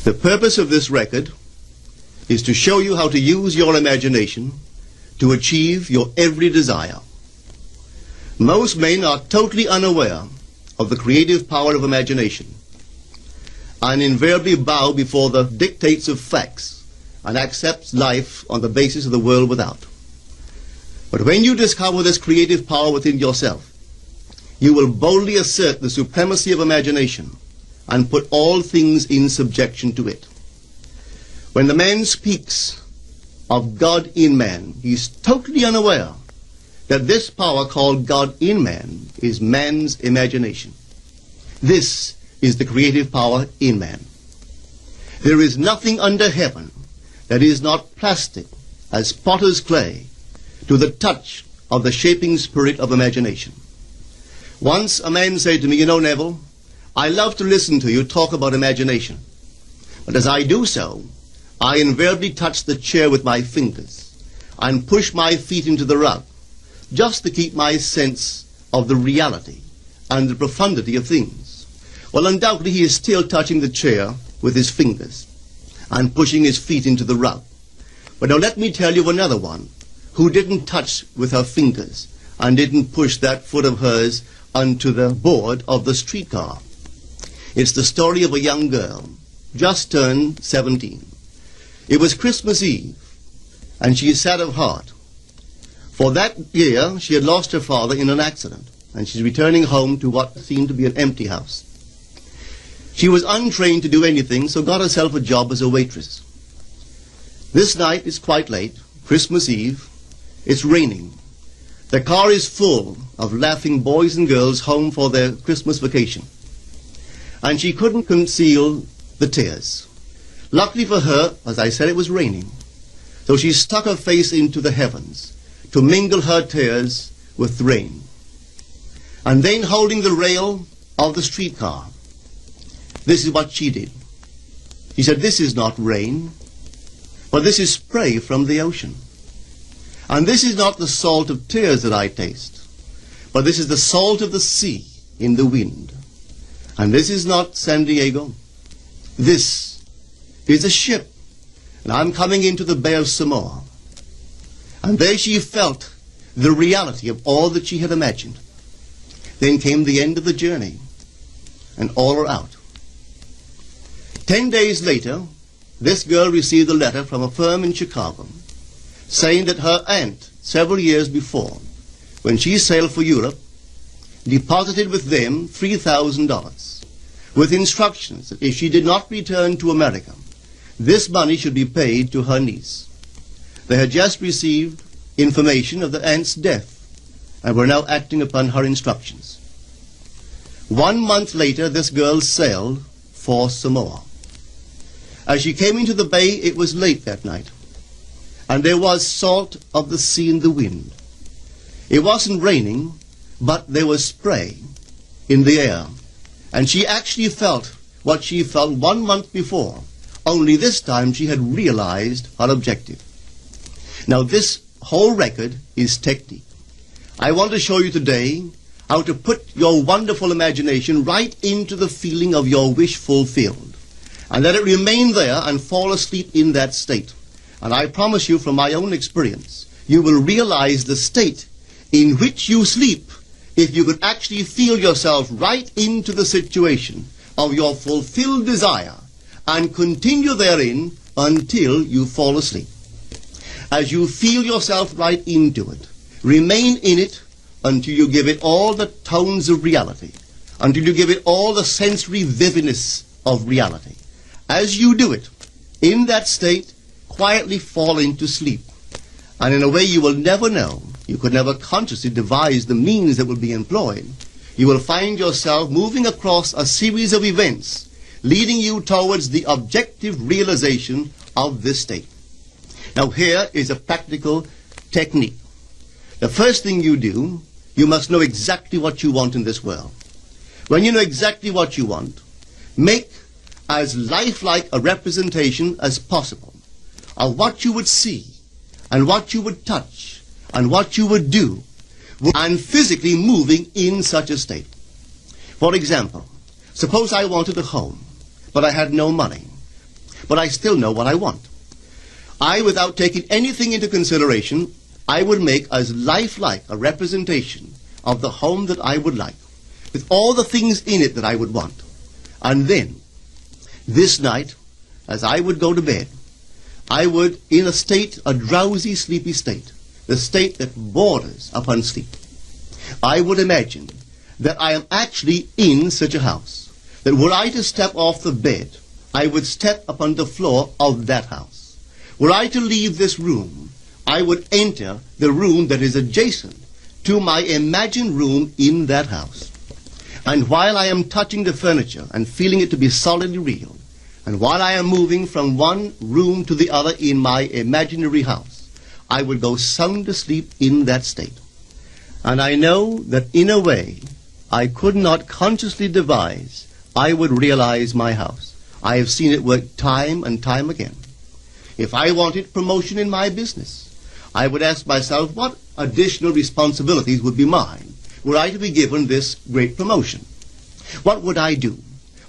The purpose of this record is to show you how to use your imagination to achieve your every desire. Most men are totally unaware of the creative power of imagination and invariably bow before the dictates of facts and accept life on the basis of the world without. But when you discover this creative power within yourself, you will boldly assert the supremacy of imagination and put all things in subjection to it. When the man speaks of God in man, he is totally unaware that this power called God in man is man's imagination. This is the creative power in man. There is nothing under heaven that is not plastic as potter's clay to the touch of the shaping spirit of imagination. Once a man said to me, "You know, Neville, I love to listen to you talk about imagination. But as I do so, I invariably touch the chair with my fingers and push my feet into the rug, just to keep my sense of the reality and the profundity of things." Well, undoubtedly he is still touching the chair with his fingers and pushing his feet into the rug. But now let me tell you another one who didn't touch with her fingers and didn't push that foot of hers onto the board of the streetcar. It's the story of a young girl, just turned 17. It was Christmas Eve, and she is sad of heart. For that year, she had lost her father in an accident, and she's returning home to what seemed to be an empty house. She was untrained to do anything, so got herself a job as a waitress. This night is quite late, Christmas Eve. It's raining. The car is full of laughing boys and girls home for their Christmas vacation. And she couldn't conceal the tears. Luckily for her, as I said, it was raining. So she stuck her face into the heavens to mingle her tears with the rain. And then, holding the rail of the streetcar, this is what she did. She said, "This is not rain, but this is spray from the ocean. And this is not the salt of tears that I taste, but this is the salt of the sea in the wind. And this is not San Diego. This is a ship, and I'm coming into the Bay of Samoa." And there she felt the reality of all that she had imagined. Then came the end of the journey, and all are out. 10 days later, this girl received a letter from a firm in Chicago saying that her aunt, several years before, when she sailed for Europe, deposited with them $3,000 with instructions that if she did not return to America, this money should be paid to her niece. They had just received information of the aunt's death and were now acting upon her instructions. 1 month later, this girl sailed for Samoa. As she came into the bay, it was late that night, and there was salt of the sea in the wind. It wasn't raining, but there was spray in the air, and she actually felt what she felt 1 month before, only this time she had realized her objective. Now this whole record is technique. I want to show you today how to put your wonderful imagination right into the feeling of your wish fulfilled, and let it remain there and fall asleep in that state. And I promise you from my own experience, you will realize the state in which you sleep if you could actually feel yourself right into the situation of your fulfilled desire and continue therein until you fall asleep. As you feel yourself right into it, remain in it until you give it all the tones of reality, until you give it all the sensory vividness of reality. As you do it, in that state, quietly fall into sleep. And in a way you will never know, you could never consciously devise the means that will be employed, you will find yourself moving across a series of events leading you towards the objective realization of this state. Now here is a practical technique. The first thing you do, you must know exactly what you want in this world. When you know exactly what you want, make as lifelike a representation as possible of what you would see and what you would touch and what you would do and physically moving in such a state. For example, suppose I wanted a home, but I had no money. but I still know what I want. Without taking anything into consideration, I would make as lifelike a representation of the home that I would like, with all the things in it that I would want. And then, this night, as I would go to bed, I would, in a drowsy, sleepy state, the state that borders upon sleep, I would imagine that I am actually in such a house, that were I to step off the bed, I would step upon the floor of that house. Were I to leave this room, I would enter the room that is adjacent to my imagined room in that house. And while I am touching the furniture and feeling it to be solidly real, and while I am moving from one room to the other in my imaginary house, I would go sound asleep in that state. And I know that in a way I could not consciously devise, I would realize my house. I have seen it work time and time again. If I wanted promotion in my business, I would ask myself what additional responsibilities would be mine were I to be given this great promotion. What would I do?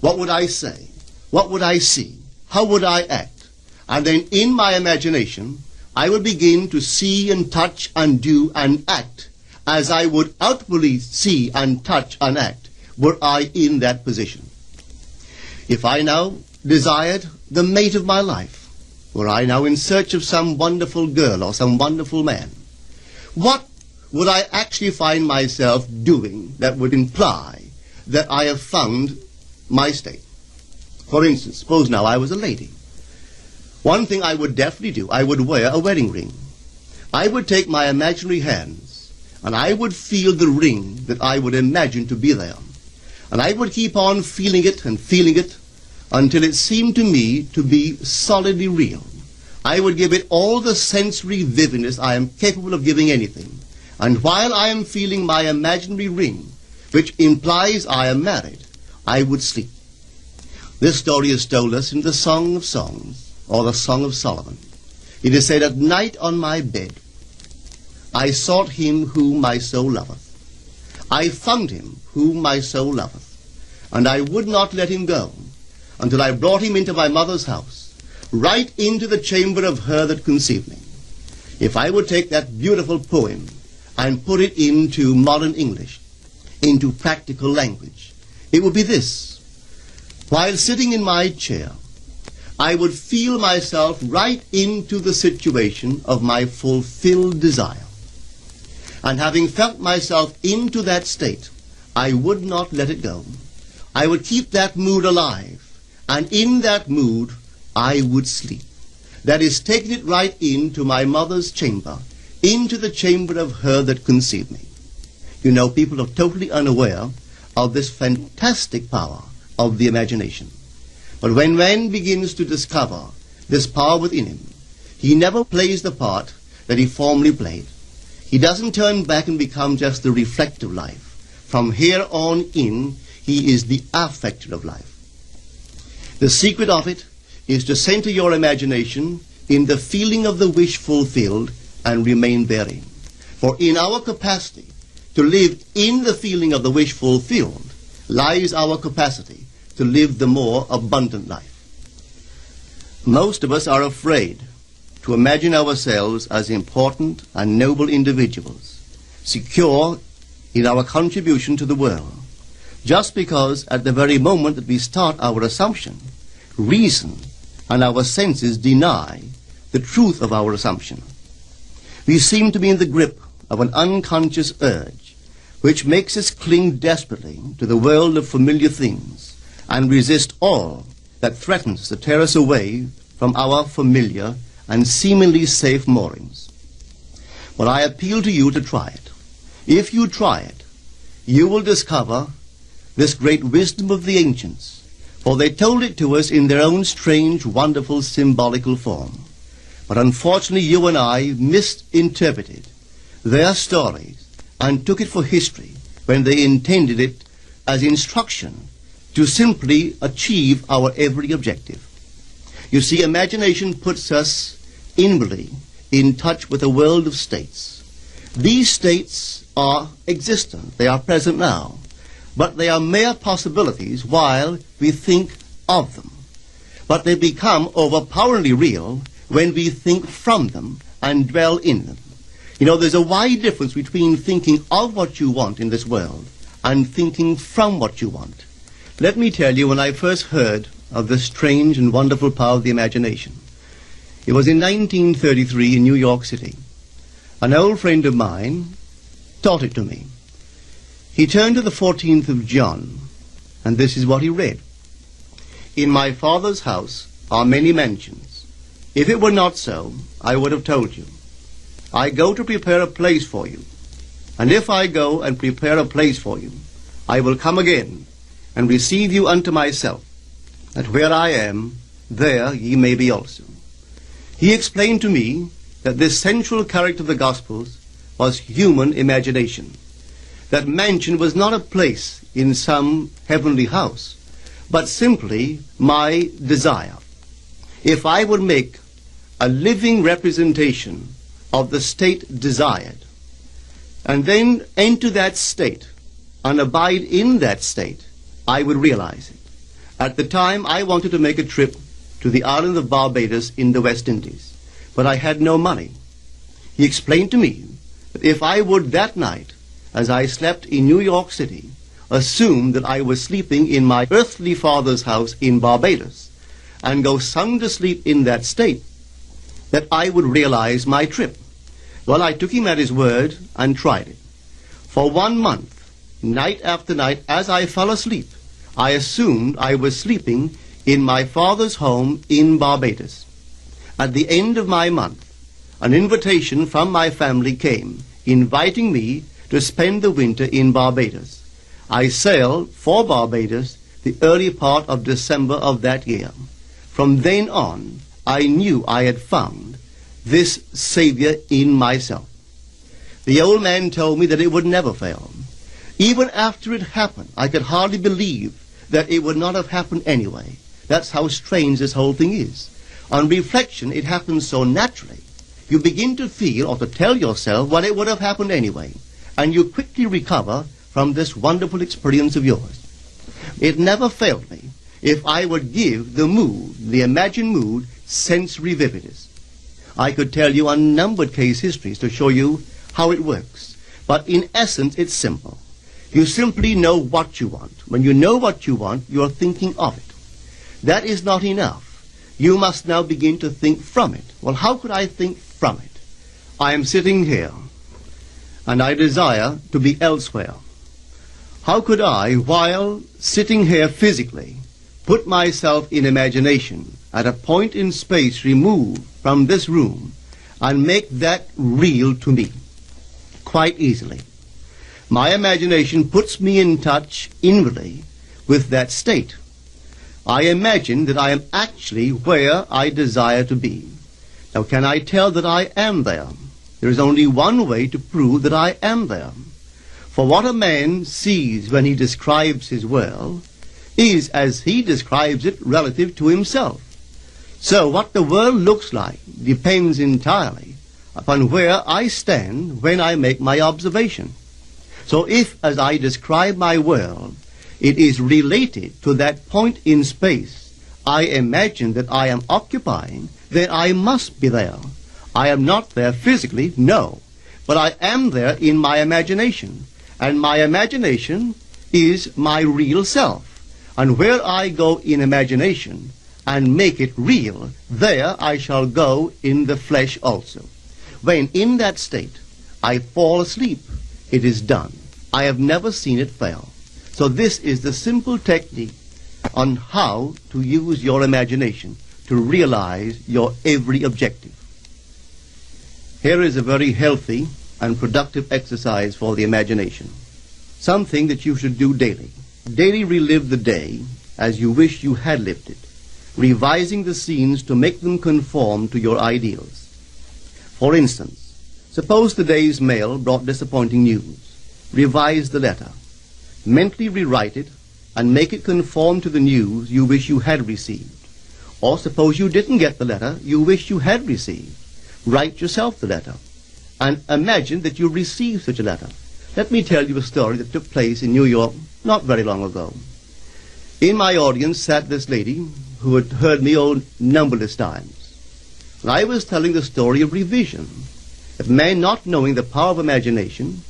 What would I say? What would I see? How would I act? And then in my imagination, I would begin to see and touch and do and act as I would outwardly see and touch and act were I in that position. If I now desired the mate of my life, were I now in search of some wonderful girl or some wonderful man, what would I actually find myself doing that would imply that I have found my state? For instance, suppose now I was a lady. One thing I would definitely do, I would wear a wedding ring. I would take my imaginary hands and I would feel the ring that I would imagine to be there. And I would keep on feeling it until it seemed to me to be solidly real. I would give it all the sensory vividness I am capable of giving anything. And while I am feeling my imaginary ring, which implies I am married, I would sleep. This story is told us in the Song of Songs, or the Song of Solomon. It is said, "At night on my bed, I sought him whom my soul loveth. I found him whom my soul loveth, and I would not let him go, until I brought him into my mother's house, right into the chamber of her that conceived me." If I would take that beautiful poem and put it into modern English, into practical language, it would be this. While sitting in my chair, I would feel myself right into the situation of my fulfilled desire. And having felt myself into that state, I would not let it go. I would keep that mood alive. And in that mood, I would sleep. That is, taking it right into my mother's chamber, into the chamber of her that conceived me. You know, people are totally unaware of this fantastic power of the imagination. But when man begins to discover this power within him, he never plays the part that he formerly played. He doesn't turn back and become just the reflective life. From here on in, he is the affecter of life. The secret of it is to center your imagination in the feeling of the wish fulfilled and remain therein. For in our capacity to live in the feeling of the wish fulfilled lies our capacity to live the more abundant life. Most of us are afraid to imagine ourselves as important and noble individuals, secure in our contribution to the world, just because at the very moment that we start our assumption, reason and our senses deny the truth of our assumption. We seem to be in the grip of an unconscious urge which makes us cling desperately to the world of familiar things and resist all that threatens to tear us away from our familiar and seemingly safe moorings. But I appeal to you to try it. If you try it, you will discover this great wisdom of the ancients, for they told it to us in their own strange, wonderful, symbolical form. But unfortunately, you and I misinterpreted their stories and took it for history when they intended it as instruction to simply achieve our every objective. You see, imagination puts us inwardly in touch with a world of states. These states are existent. They are present now. But they are mere possibilities while we think of them. but they become overpoweringly real when we think from them and dwell in them. You know, there's a wide difference between thinking of what you want in this world and thinking from what you want. Let me tell you, when I first heard of this strange and wonderful power of the imagination, it was in 1933 in New York City. An old friend of mine taught it to me. He turned to the 14th of John, and this is what he read. In my Father's house are many mansions. If it were not so, I would have told you. I go to prepare a place for you. And if I go and prepare a place for you, I will come again and receive you unto myself, that where I am, there ye may be also. He explained to me that this central character of the Gospels was human imagination. That mansion was not a place in some heavenly house, but simply my desire. If I would make a living representation of the state desired, and then enter that state and abide in that state, I would realize it. At the time, I wanted to make a trip to the island of Barbados in the West Indies, but I had no money. He explained to me that if I would that night, as I slept in New York City, assume that I was sleeping in my earthly father's house in Barbados, and go sound asleep in that state, that I would realize my trip. Well, I took him at his word and tried it. For 1 month, night after night, as I fell asleep, I assumed I was sleeping in my father's home in Barbados. At the end of my month, an invitation from my family came, inviting me to spend the winter in Barbados. I sailed for Barbados the early part of December of that year. From then on, I knew I had found this Savior in myself. The old man told me that it would never fail. Even after it happened, I could hardly believe that it would not have happened anyway. That's how strange this whole thing is. On reflection, it happens so naturally. You begin to feel or to tell yourself, well, it would have happened anyway. And you quickly recover from this wonderful experience of yours. It never failed me if I would give the mood, the imagined mood, sensory vividness. I could tell you unnumbered case histories to show you how it works. But in essence, it's simple. You simply know what you want. When you know what you want, you're thinking of it. That is not enough. You must now begin to think from it. Well, how could I think from it? I am sitting here, and I desire to be elsewhere. How could I, while sitting here physically, put myself in imagination at a point in space removed from this room and make that real to me? Quite easily. My imagination puts me in touch inwardly with that state. I imagine that I am actually where I desire to be. Now, can I tell that I am there? There is only one way to prove that I am there. For what a man sees when he describes his world is as he describes it relative to himself. So what the world looks like depends entirely upon where I stand when I make my observation. So if, as I describe my world, it is related to that point in space I imagine that I am occupying, then I must be there. I am not there physically, no, but I am there in my imagination, and my imagination is my real self. And where I go in imagination and make it real, there I shall go in the flesh also. When in that state I fall asleep, it is done. I have never seen it fail. So this is the simple technique on how to use your imagination to realize your every objective. Here is a very healthy and productive exercise for the imagination. Something that you should do daily. Daily relive the day as you wish you had lived it, revising the scenes to make them conform to your ideals. For instance, suppose the day's mail brought disappointing news. Revise the letter. Mentally rewrite it and make it conform to the news you wish you had received. Or suppose you didn't get the letter you wish you had received. Write yourself the letter and imagine that you received such a letter. Let me tell you a story that took place in New York not very long ago. In my audience sat this lady who had heard me numberless times. And I was telling the story of revision. If man, not knowing the power of imagination,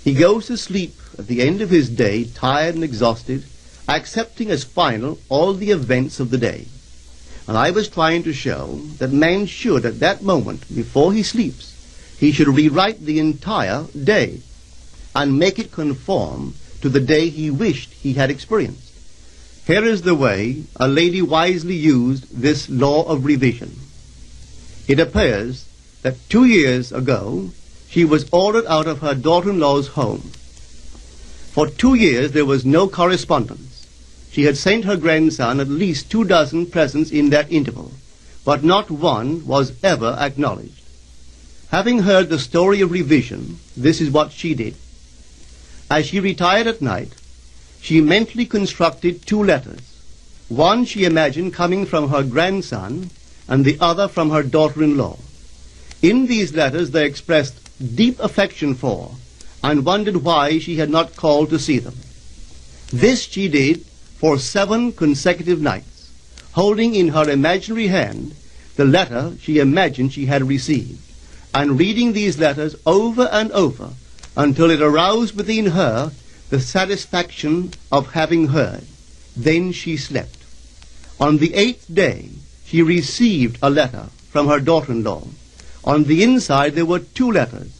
he goes to sleep at the end of his day, tired and exhausted, accepting as final all the events of the day. And I was trying to show that man should, at that moment, before he sleeps, he should rewrite the entire day and make it conform to the day he wished he had experienced. Here is the way a lady wisely used this law of revision. It appears that 2 years ago she was ordered out of her daughter-in-law's home. For 2 years there was no correspondence. She had sent her grandson at least 24 presents in that interval, but not one was ever acknowledged. Having heard the story of revision, this is what she did. As she retired at night, she mentally constructed 2 letters. One she imagined coming from her grandson, and the other from her daughter-in-law. In these letters they expressed deep affection for, and wondered why she had not called to see them. This she did for 7 consecutive nights, holding in her imaginary hand the letter she imagined she had received, and reading these letters over and over until it aroused within her the satisfaction of having heard. Then she slept. On the 8th day, she received a letter from her daughter-in-law. On the inside there were 2 letters,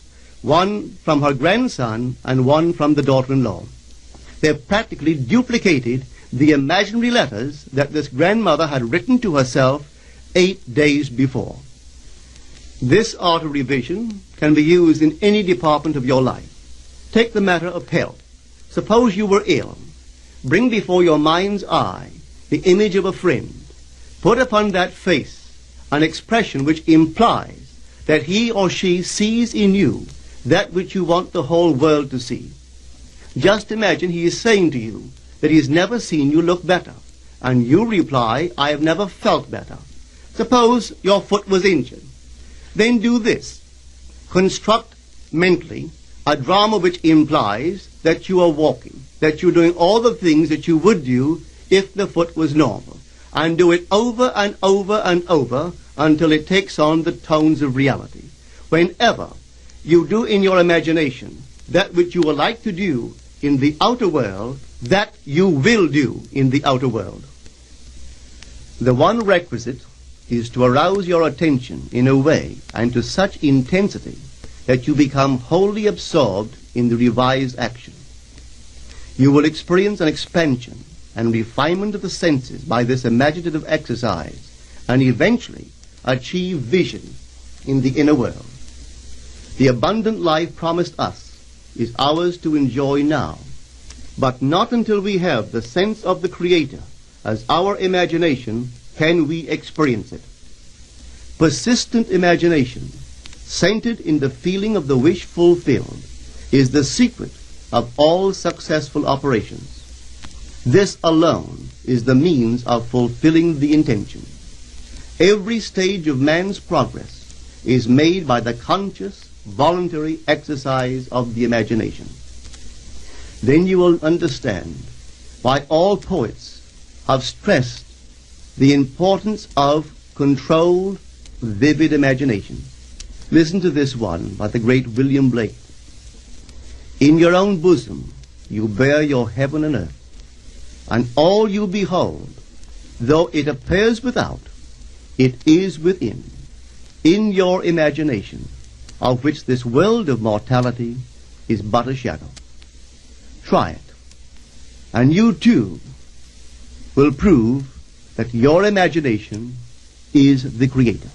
one from her grandson and one from the daughter-in-law. They practically duplicated the imaginary letters that this grandmother had written to herself 8 days before. This art of revision can be used in any department of your life. Take the matter of health. Suppose you were ill. Bring before your mind's eye the image of a friend. Put upon that face an expression which implies that he or she sees in you that which you want the whole world to see. Just imagine he is saying to you that he has never seen you look better, and you reply, I have never felt better. Suppose your foot was injured. Then do this. Construct mentally a drama which implies that you are walking, that you're doing all the things that you would do if the foot was normal, and do it over and over and over until it takes on the tones of reality. Whenever you do in your imagination that which you would like to do in the outer world, that you will do in the outer world. The one requisite is to arouse your attention in a way and to such intensity that you become wholly absorbed in the revised action. You will experience an expansion and refinement of the senses by this imaginative exercise, and eventually achieve vision in the inner world. The abundant life promised us is ours to enjoy now, but not until we have the sense of the Creator as our imagination can we experience it. Persistent imagination, centered in the feeling of the wish fulfilled, is the secret of all successful operations. This alone is the means of fulfilling the intention. Every stage of man's progress is made by the conscious, voluntary exercise of the imagination. Then you will understand why all poets have stressed the importance of controlled, vivid imagination. Listen to this one by the great William Blake. In your own bosom you bear your heaven and earth, and all you behold, though it appears without, it is within, in your imagination, of which this world of mortality is but a shadow. Try it, and you too will prove that your imagination is the Creator.